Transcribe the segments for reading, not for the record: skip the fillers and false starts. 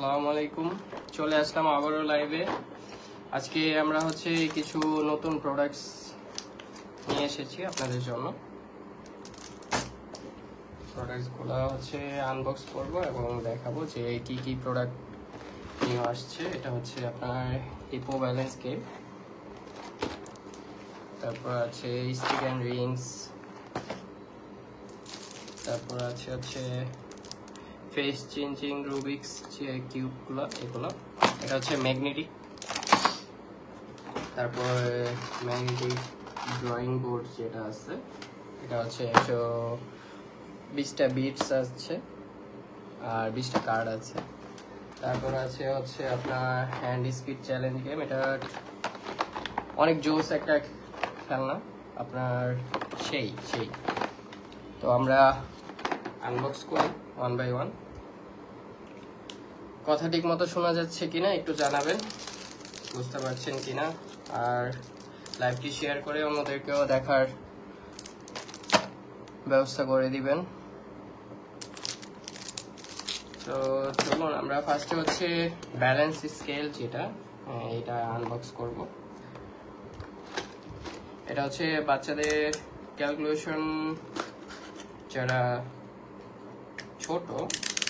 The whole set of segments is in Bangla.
আসসালামু আলাইকুম, চলে আসলাম আবারও লাইভে। আজকে আমরা কিছু নতুন প্রোডাক্টস নিয়ে এসেছি আপনাদের জন্য। প্রোডাক্টসগুলো আনবক্স করব এবং দেখাবো যে কি কি প্রোডাক্ট নিয়ে আসছে। এটা আপনার হিপো ব্যালেন্স কেপ, তারপর আছে স্টিক অ্যান্ড রিংস, তারপর আছে ফেস চেঞ্জিং রুবিক্স যে কিউবগুলো, এগুলো এটা ম্যাগনেটিক। তারপর ম্যাগনেটিক ড্রয়িং বোর্ড যেটা আছে, এটা 120টা বিটস আছে আর 20টা কার্ড আছে। তারপর আছে আপনার হ্যান্ড স্পিড চ্যালেঞ্জ গেম। এটা অনেক জোস একটা খেলনা আপনার, সেই তো আমরা আনবক্স করি ওয়ান বাই ওয়ান। কথা ঠিক মতো শোনা যাচ্ছে কিনা একটু জানাবেন, বুঝতে পারছেন কিনা, আর লাইভটি শেয়ার করে অন্যদেরকেও দেখার ব্যবস্থা করে দিবেন। তো চলুন আমরা ফার্স্টে ব্যালেন্স স্কেল, যেটা এটা আনবক্স করব। এটা বাচ্চাদের ক্যালকুলেশন যারা ছোট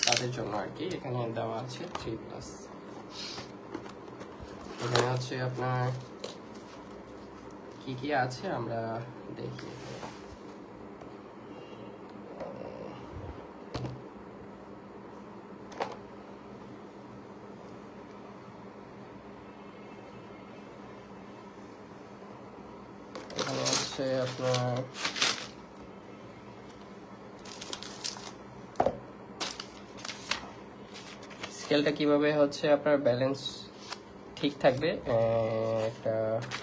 তাদের জন্য আর কি। এখানে দেওয়া আছে 3+। এখানে আপনার কি কি আছে আমরা দেখি। এখানে আপনার স্কেলটা কিভাবে আপনার ব্যালেন্স ঠিক থাকবে একটা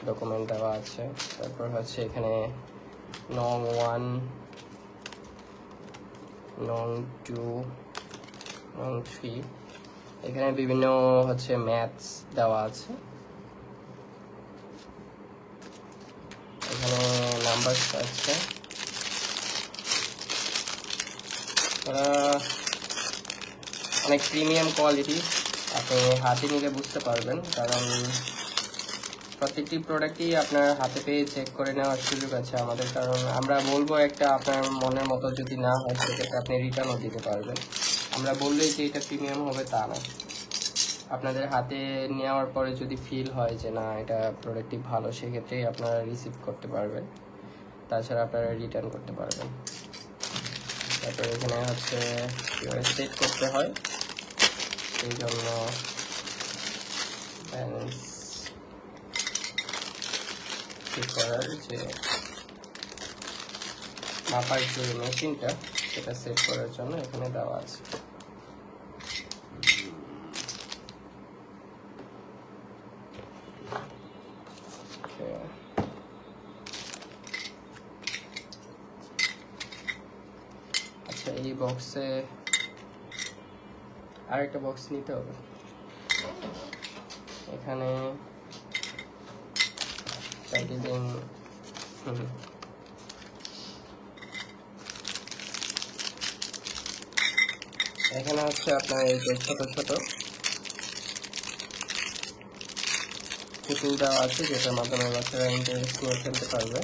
ডকুমেন্ট দেওয়া আছে। তারপর এখানে নং 1, নং 2, নং 3, এখানে বিভিন্ন ম্যাথস দেওয়া আছে। এখানে নাম্বার আছে। অনেক প্রিমিয়াম কোয়ালিটি, আপনি হাতে নিলে বুঝতে পারবেন, কারণ প্রত্যেকটি প্রোডাক্টই আপনার হাতে পেয়ে চেক করে নেওয়ার সুযোগ আছে আমাদের। কারণ আমরা বলবো একটা, আপনার মনের মতো যদি না হয় সেক্ষেত্রে আপনি রিটার্নও দিতে পারবেন। আমরা বললেই যে এটা প্রিমিয়াম হবে তা না, আপনাদের হাতে নেওয়ার পরে যদি ফিল হয় যে না এটা প্রোডাক্টটি ভালো, সেক্ষেত্রেই আপনারা রিসিভ করতে পারবেন, তাছাড়া আপনারা রিটার্ন করতে পারবেন। তারপরে এখানে কীভাবে সেট করতে হয় সেই জন্য ব্যালেন্স ঠিক করার যে মাপার যে মেশিনটা, সেটা সেট করার জন্য এখানে দেওয়া আছে। আচ্ছা, এই বক্সে আরেকটা বক্স নিতে হবে। এখানে প্যাকেজিং, এখানে আপনার এই যে ছোট ছোট পুতুল দেওয়া আছে, যেটার মাধ্যমে বাচ্চারা ইন্টারেস্ট নিয়ে খেলতে পারবে।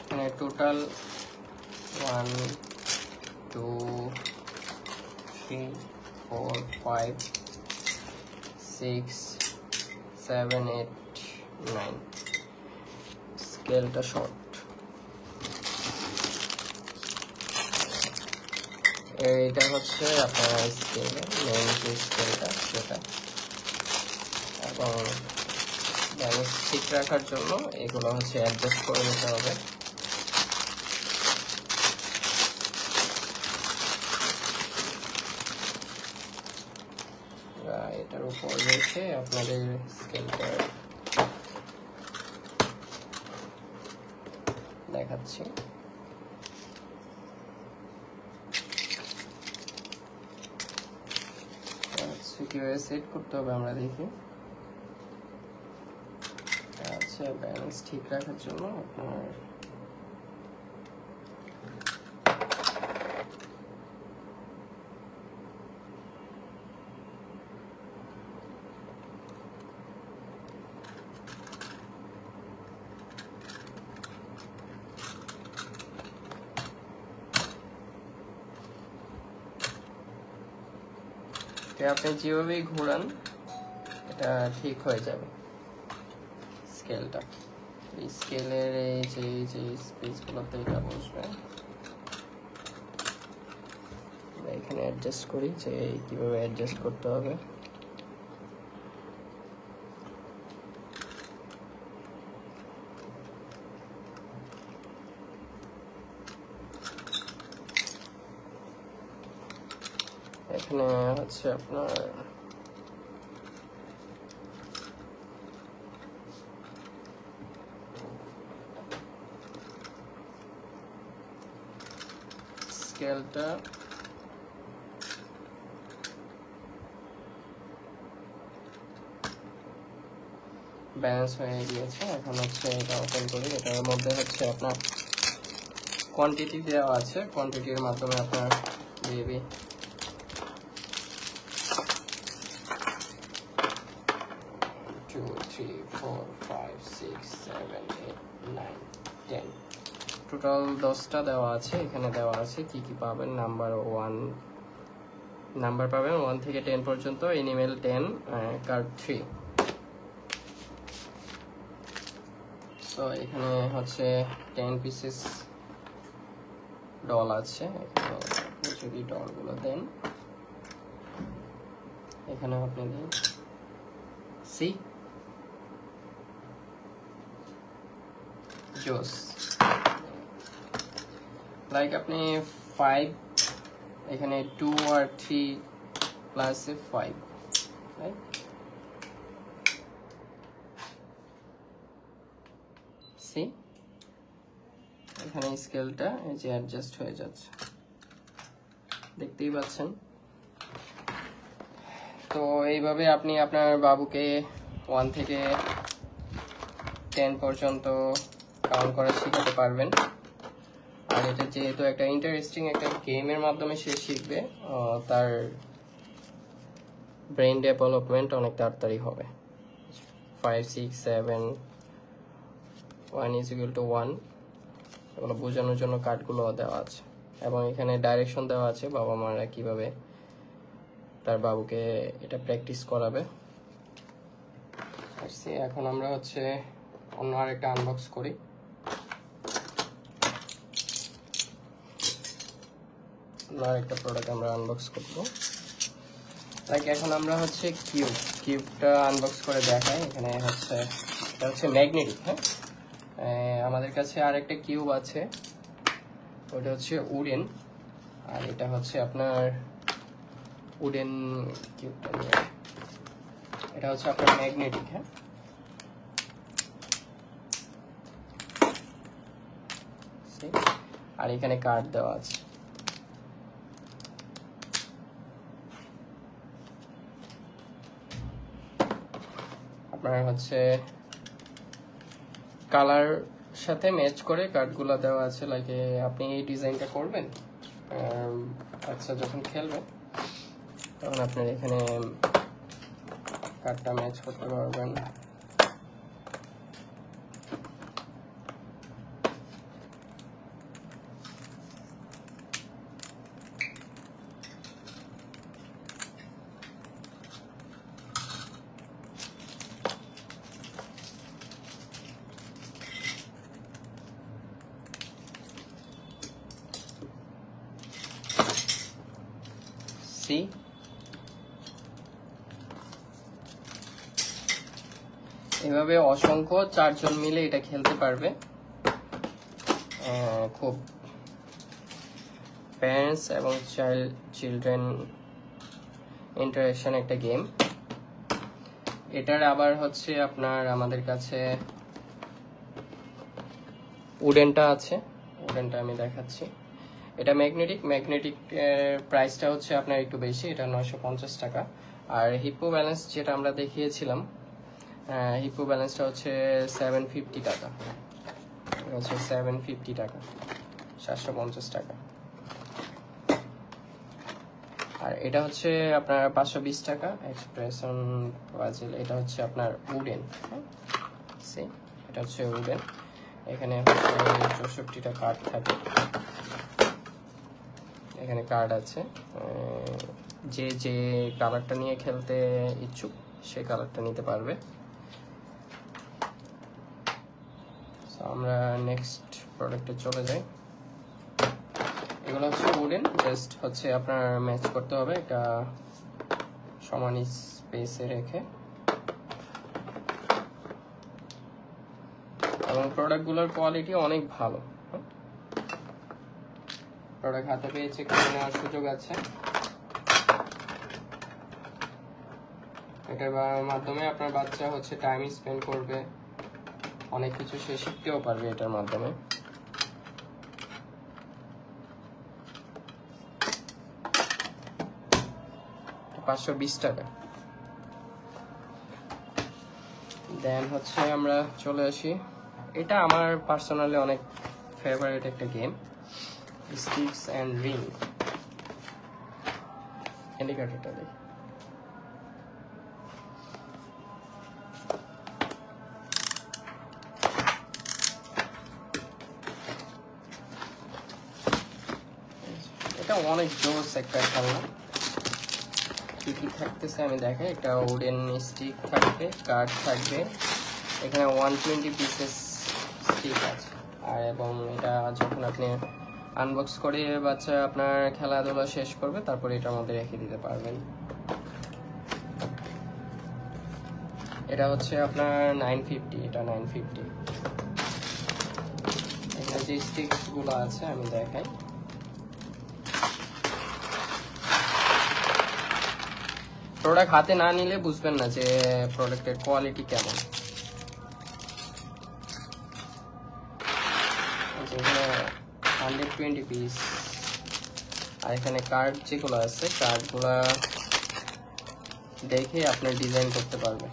এখানে টোটাল 1, 2, 3, 4, 5, 6, 7, 8, 9 স্কেলটা শর্ট। এইটা আপনার স্কেল, মেইন যে স্কেলটা সেটা, এবং ব্যালেন্স ঠিক রাখার জন্য এগুলো অ্যাডজাস্ট করে নিতে হবে। এটার উপর রেখে আপনাদের স্কেলটা দেখাচ্ছি। হচ্ছে কিভাবে সেট করতে হবে আমরা দেখি। আচ্ছা, ব্যালেন্স ঠিক রাখার জন্য আপনার আপনি যেভাবেই ঘোরান এটা ঠিক হয়ে যাবে। স্কেলটা, এই স্কেলের এই যে স্পেসগুলোতে এটা বসবে। এখানে অ্যাডজাস্ট করি যে কিভাবে অ্যাডজাস্ট করতে হবে। এখানে হচ্ছে আপনার স্কেলটা ব্যালেন্স হয়ে গিয়েছে। এখন হচ্ছে এটা ওপেন করি। এটার মধ্যে হচ্ছে আপনার কোয়ান্টিটি দেওয়া আছে, কোয়ান্টিটির মাধ্যমে আপনার বেবি টোটাল 10টা দেওয়া আছে। এখানে দেওয়া আছে কি কি পাবেন। নাম্বার 1 নাম্বার পাবেন 1 থেকে 10 পর্যন্ত, এনিমেল 10, কার্ড 3। তো এখানে হচ্ছে 10 পিসেস ডল আছে। এখানে যদি ডলগুলো দেন, এখানে আপনি দেন সি জোস, লাইক আপনি 5, এখানে 2 আর 3 প্লাস 5, রাইট? সি এখানে স্কেলটা এই যে অ্যাডজাস্ট হয়ে যাচ্ছে, দেখতেই পাচ্ছেন। তো এইভাবে আপনি আপনার বাবুকে 1 থেকে 10 পর্যন্ত কাউন্ট করা শেখাতে পারবেন। আর এটা যেহেতু একটা ইন্টারেস্টিং একটা গেমের মাধ্যমে সে শিখবে, তার ব্রেন ডেভেলপমেন্ট অনেক তাড়াতাড়ি হবে। 5, 6, 7, 1 = 1 এগুলো বোঝানোর জন্য কার্ডগুলো দেওয়া আছে, এবং এখানে ডাইরেকশন দেওয়া আছে বাবা মারা কিভাবে তার বাবুকে এটা প্র্যাকটিস করাবে। এখন আমরা হচ্ছে অন্য আরেকটা আনবক্স করি। আরেকটা প্রোডাক্ট আমরা আনবক্স করব। লাইক এখন আমরা হচ্ছে কিউবটা আনবক্স করে দেখাই। এখানে হচ্ছে এটা হচ্ছে ম্যাগনেটিক। হ্যাঁ, আমাদের কাছে আরেকটা কিউব আছে, ওটা হচ্ছে উডেন, আর এটা হচ্ছে আপনার উডেন কিউবটা নিয়ে, এটা হচ্ছে আপনার ম্যাগনেটিক। হ্যাঁ, আর এখানে কার্ড দেওয়া আছে। আপনার হচ্ছে কালার সাথে ম্যাচ করে কার্ডগুলো দেওয়া আছে। লাইক আপনি এই ডিজাইনটা করবেন, আচ্ছা যখন খেলবেন তখন আপনার এখানে কার্ডটা ম্যাচ করতে পারবেন। এভাবে অসংখ্য 4 জন মিলে এটা খেলতে পারবে। খুব প্যারেন্টস এবং চিলড্রেন ইন্টারেকশন একটা গেম। এটার আবার হচ্ছে আপনার আমাদের কাছে উডেনটা আছে, উডেনটা আমি দেখাচ্ছি। এটা ম্যাগনেটিক প্রাইসটা হচ্ছে আপনার একটু বেশি, এটা 950 টাকা। আর হিপো ব্যালেন্স যেটা আমরা দেখিয়েছিলাম, হিপো ব্যালেন্সটা হচ্ছে 750 টাকা, হচ্ছে 750 টাকা, 750 টাকা। আর এটা হচ্ছে আপনার 520 টাকা এক্সপ্রেশন পাজেল। এটা হচ্ছে আপনার উডেন, সে এটা হচ্ছে উডেন। এখানে হচ্ছে 64টা কার্ড থাকে, এখানে কার্ড আছে। যে যে কালারটা নিয়ে খেলতে ইচ্ছুক সেই কালারটা নিতে পারবে। আমরা নেক্সট প্রোডাক্টে চলে যাই। এগুলো হচ্ছে উডেন, জাস্ট হচ্ছে আপনার ম্যাচ করতে হবে এটা সমান স্পেসে রেখে। এবং প্রোডাক্টগুলোর কোয়ালিটি অনেক ভালো। প্রোডাক্ট হাতে পেয়ে চেক করে নেওয়ার সুযোগ আছে। এটার মাধ্যমে আপনার বাচ্চা হচ্ছে টাইম স্পেন্ড করবে, অনেক কিছু সে শিখতেও পারবে এটার মাধ্যমে। $520 টাকা। দেন হচ্ছে আমরা চলে আসি, এটা আমার পার্সোনালি অনেক ফেভারিট একটা গেম, স্টিক্স অ্যান্ড রিং। ইন্ডিকেটরটা দেখি। এটা অনেক জোস একটা খেলনা। কি কি থাকতেছে আমি দেখাই। একটা উডেন স্টিক থাকবে, কার্ড থাকবে, এখানে 120 পিসেস স্টিক আছে। আর এবং এটা যখন আপনি আনবক্স করে বাচ্চা আপনার খেলাধুলা শেষ করবে, তারপরে এটার মধ্যে রেখে দিতে পারবেন। এটা হচ্ছে আপনার 950, এটা 950। এখানে যে স্টিক্স গুলো আছে আমি দেখাই। প্রোডাক্ট হাতে না নিলে বুঝবেন না যে প্রোডাক্টের কোয়ালিটি কেমন। এখানে 120 পিস। আর এখানে কার্ড যেগুলো আছে, কার্ডগুলা দেখে আপনার ডিজাইন করতে পারবে।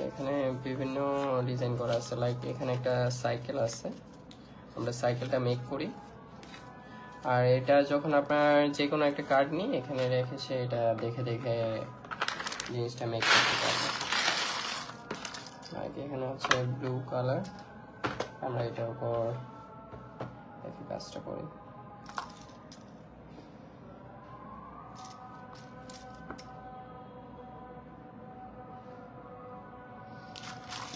এখানে বিভিন্ন ডিজাইন করা আছে, লাইক এখানে একটা সাইকেল আছে, আমরা সাইকেলটা মেক করি। আর এটা যখন আপনার যে কোনো একটা কার্ড নিয়ে এখানে রেখেছে, এটা দেখে দেখে জিনিসটা মেক করতে পারবে। এখানে হচ্ছে ব্লু কালার, আমরা এটার উপর একই কাজটা করি।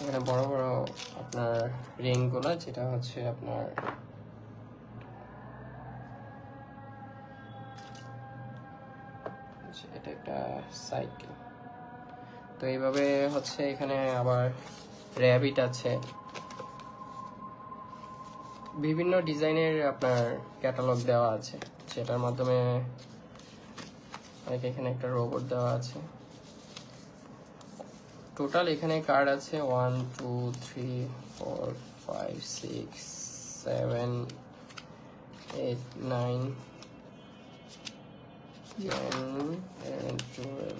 এখানে বড় বড় আপনার রিং গুলা, যেটা হচ্ছে আপনার এটা একটা সাইকেল। তো এইভাবে হচ্ছে এখানে আবার র্যাবিট আছে, বিভিন্ন ডিজাইনের আপনার ক্যাটালগ দেওয়া আছে, যেটার মাধ্যমে এখানে একটা রোবট দেওয়া আছে। টোটাল এখানে কার্ড আছে 1 2 3 4 5 6 7 8 9 10 11 12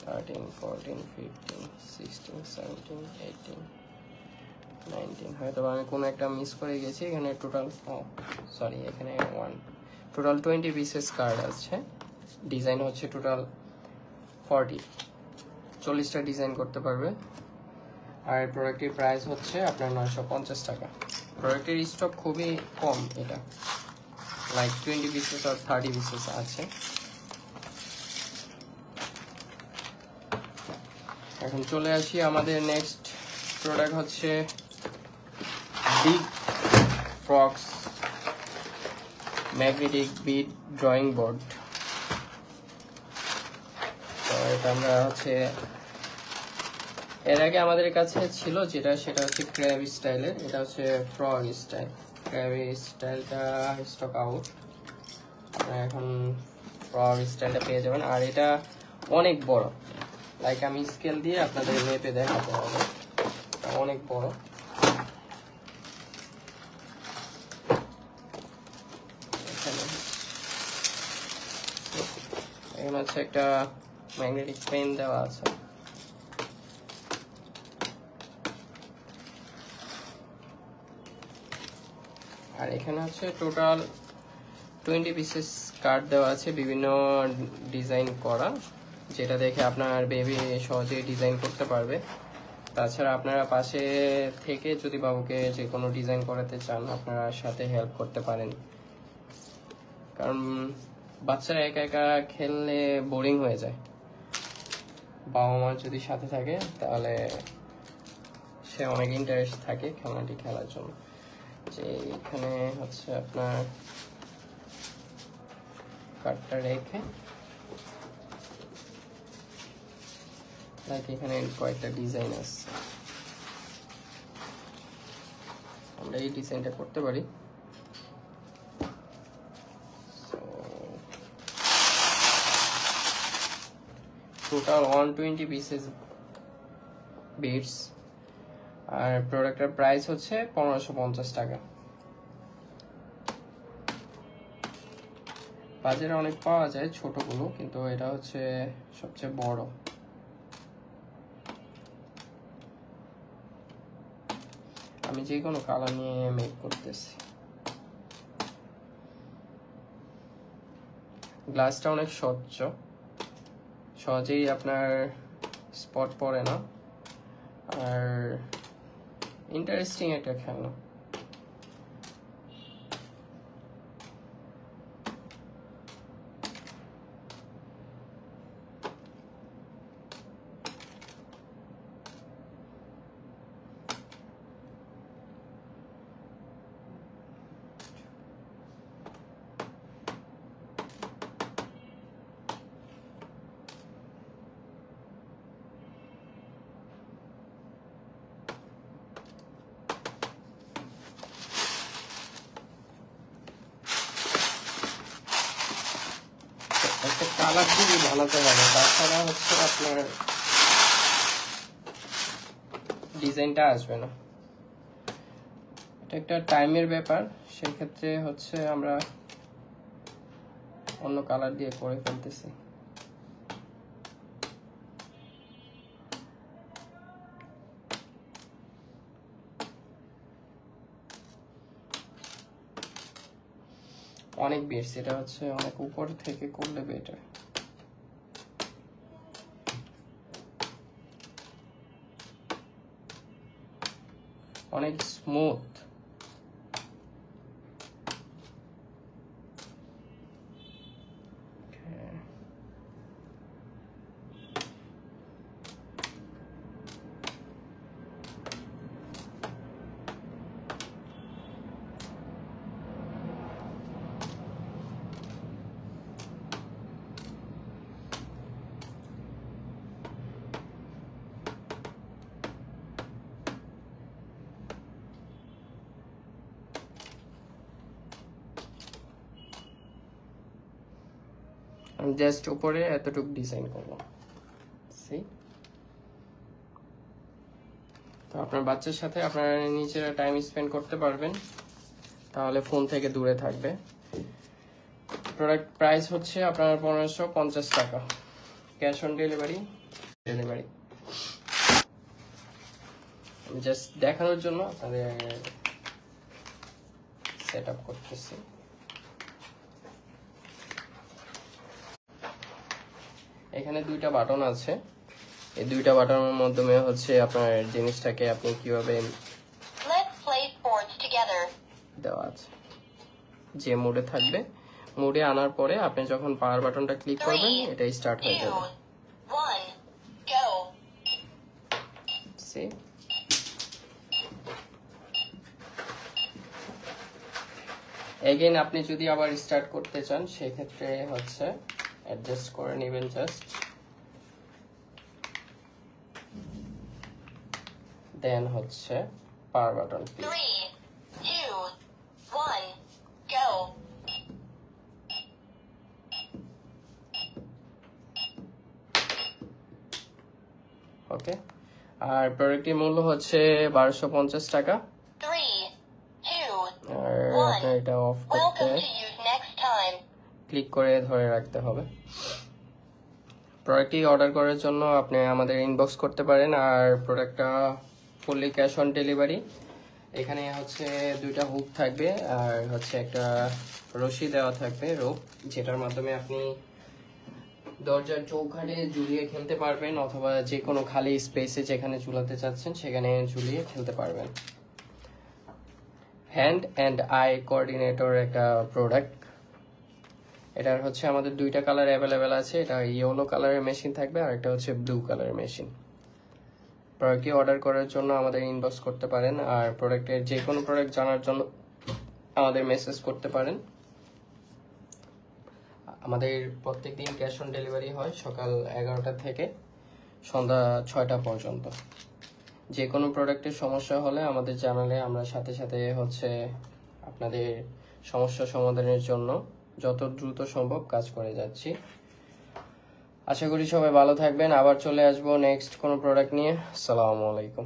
13 14 15 16 17 18 19। হয়তো আমি কোনো একটা মিস করে গেছি। এখানে টোটাল সরি, এখানে টোটাল 20 পিসেস কার্ড আছে। ডিজাইন হচ্ছে টোটাল 40টা ডিজাইন করতে পারবে। আর প্রোডাক্টের প্রাইস হচ্ছে আপনার 950 টাকা। প্রোডাক্টের স্টক খুবই কম, এটা লাইক 20 পিসেস আর 30 পিসেস আছে। এখন চলে আসি, আমাদের নেক্সট প্রোডাক্ট হচ্ছে বিগ ফ্রক্স ম্যাগনেটিক বিড ড্রয়িং বোর্ড। তো এটা আমরা হচ্ছে এর আগে আমাদের কাছে ছিল যেটা, সেটা হচ্ছে ক্র্যাব স্টাইলের, এটা হচ্ছে ফ্রগ স্টাইল। ক্র্যাব স্টাইলটা স্টক আউট। আমরা এখন ফ্রগ স্টাইলটা পেয়ে যাবেন। আর এটা অনেক বড়, লাইক আমি স্কেল দিয়ে আপনাদের মেপে দেখাতে হবে, অনেক বড়। এখানে হচ্ছে একটা ম্যাগনেটিক পেন দেওয়া আছে। আর এখানে হচ্ছে টোটাল 20 পিসেস কার্ড দেওয়া আছে, বিভিন্ন ডিজাইন করা, যেটা দেখে আপনার বেবি সহজেই ডিজাইন করতে পারবে। তাছাড়া আপনারা পাশে থেকে যদি বাবুকে যে কোনো ডিজাইন করাতে চান, আপনারা সাথে হেল্প করতে পারেন। কারণ বাচ্চারা একা একা খেললে বোরিং হয়ে যায়, বাবা মা যদি সাথে থাকে তাহলে সে অনেক ইন্টারেস্ট থাকে খেলনাটি খেলার জন্য। যে এখানে হচ্ছে আপনার কার্ডটা রেখে, লাইক এখানে কয়েকটা ডিজাইন আছে, আমরা এই ডিজাইনটা করতে পারি। টোটাল 120 পিসেস বিটস, আর প্রোডাক্টের প্রাইস হচ্ছে 1550 টাকা। বাজারে অনেক পাওয়া যায় ছোটগুলো, কিন্তু এটা হচ্ছে সবচেয়ে বড়। আমি যে কোনো কালার নিয়ে মেক করতেছি। গ্লাসটা অনেক স্বচ্ছ, সহজেই আপনার স্পট পড়ে না, আর ইন্টারেস্টিং একটা খেলনা। একটা কালার দিয়ে বানাতে হবে, তাছাড়া হচ্ছে আপনার ডিজাইনটা আসবে না। এটা একটা টাইমের ব্যাপার, সেক্ষেত্রে হচ্ছে আমরা অন্য কালার দিয়ে করে ফেলতেছি। অনেক বেশি, এটা হচ্ছে অনেক উপর থেকে করলে বেটার। অনেক স্মুথ। আমি জাস্ট উপরে এতটুকু ডিজাইন করব। তো আপনার বাচ্চার সাথে আপনারা নিজেরা টাইম স্পেন্ড করতে পারবেন, তাহলে ফোন থেকে দূরে থাকবে। প্রোডাক্ট প্রাইস হচ্ছে আপনার 1550 টাকা, ক্যাশ অন ডেলিভারি। আমি জাস্ট দেখানোর জন্য আপনাদের সেট আপ করতেছি। এখানে দুইটা বাটন আছে, এই দুইটা বাটনের মাধ্যমে হচ্ছে আপনার জিনিসটাকে আপনি কিভাবে দেওয়া আছে, যে মোডে থাকবে, মোডে আনার পরে আপনি যখন পাওয়ার বাটনটা ক্লিক করবেন এটা স্টার্ট হয়ে যাবে। এগেইন আপনি যদি আবার স্টার্ট করতে চান, সেক্ষেত্রে হচ্ছে অ্যাডজাস্ট করে নেবেন জাস্ট, দেন হচ্ছে পাওয়ার বাটন ক্লিক। 3, 2, 1, go. ওকে, আর প্রোডাক্টটির মূল্য হচ্ছে 1250 টাকা। 3, 2, আর 1. আপনার এটা অফ করতে Welcome to use next time. Click করে ধরে রাখতে হবে। প্রোডাক্টটি অর্ডার করার জন্য আপনি আমাদের ইনবক্স করতে পারেন। আর প্রোডাক্টটা ফুললি ক্যাশ অন ডেলিভারি। এখানে হচ্ছে দুইটা হুক থাকবে আর হচ্ছে একটা রশি দেওয়া থাকবে, রোপ, যেটার মাধ্যমে আপনি দরজার চৌকাঠে ঝুলিয়ে খেলতে পারবেন অথবা যে কোনো খালি স্পেসে যেখানে ঝুলাতে চাচ্ছেন সেখানে ঝুলিয়ে খেলতে পারবেন। হ্যান্ড অ্যান্ড আই কোঅর্ডিনেটর একটা প্রোডাক্ট। এটার হচ্ছে আমাদের দুইটা কালার অ্যাভেলেবেল আছে। এটা ইয়েলো কালারের মেশিন থাকবে আর একটা হচ্ছে ব্লু কালারের মেশিন। প্রোডাক্টটি অর্ডার করার জন্য আমাদের ইনবক্স করতে পারেন। আর প্রোডাক্টের যে কোনো প্রোডাক্ট জানার জন্য আমাদের মেসেজ করতে পারেন। আমাদের প্রত্যেক দিন ক্যাশ অন ডেলিভারি হয় সকাল 11টা থেকে সন্ধ্যা 6টা পর্যন্ত। যে কোনো প্রোডাক্টের সমস্যা হলে আমাদের জানালে আমরা সাথে সাথে হচ্ছে আপনাদের সমস্যা সমাধানের জন্য যত দ্রুত সম্ভব কাজ করে যাচ্ছি। আশা করি সবাই ভালো থাকবেন। আবার চলে আসবো নেক্সট কোনো প্রোডাক্ট নিয়ে। আসসালামু আলাইকুম।